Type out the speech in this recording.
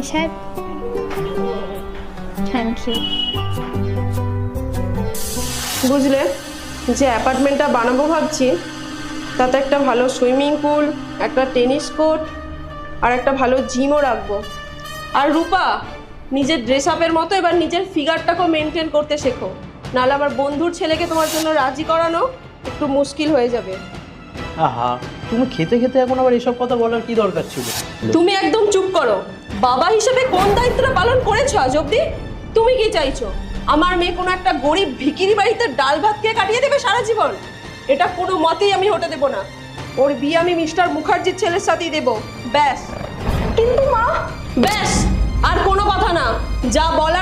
MD সাহেব, thank you. বুঝলে, যে অ্যাপার্টমেন্টটা বানাবো ভাবছি তাতে একটা ভালো সুইমিং পুল, একটা টেনিস কোর্ট আর একটা ভালো জিমও রাখবো। আর রূপা, নিজের ড্রেস আপের মতো এবার নিজের ফিগারটাকেও মেনটেন করতে শেখো, নাহলে আমার বন্ধুর ছেলেকে তোমার জন্য রাজি করানো একটু মুশকিল হয়ে যাবে। আহা, তুমি খেতে খেতে এখন আবার এসব কথা বলার কি দরকার ছিল? তুমি একদম চুপ করো। বাবা হিসেবে কোন দায়িত্বটা পালন করেছো আজ অব্দি? তুমি কি চাইছো আমার মেয়ে কোনো একটা গরিব ভিখিরি বাড়িতে ডাল ভাত খেয়ে কাটিয়ে দেবে সারা জীবন? এটা কোনো মতেই আমি হতে দেবো না। ওর বিয়ে আমি মিস্টার মুখার্জির ছেলের সাথেই দেবো, ব্যাস। কিন্তু মা, ব্যাস, আর কোনো কথা না। যা বলার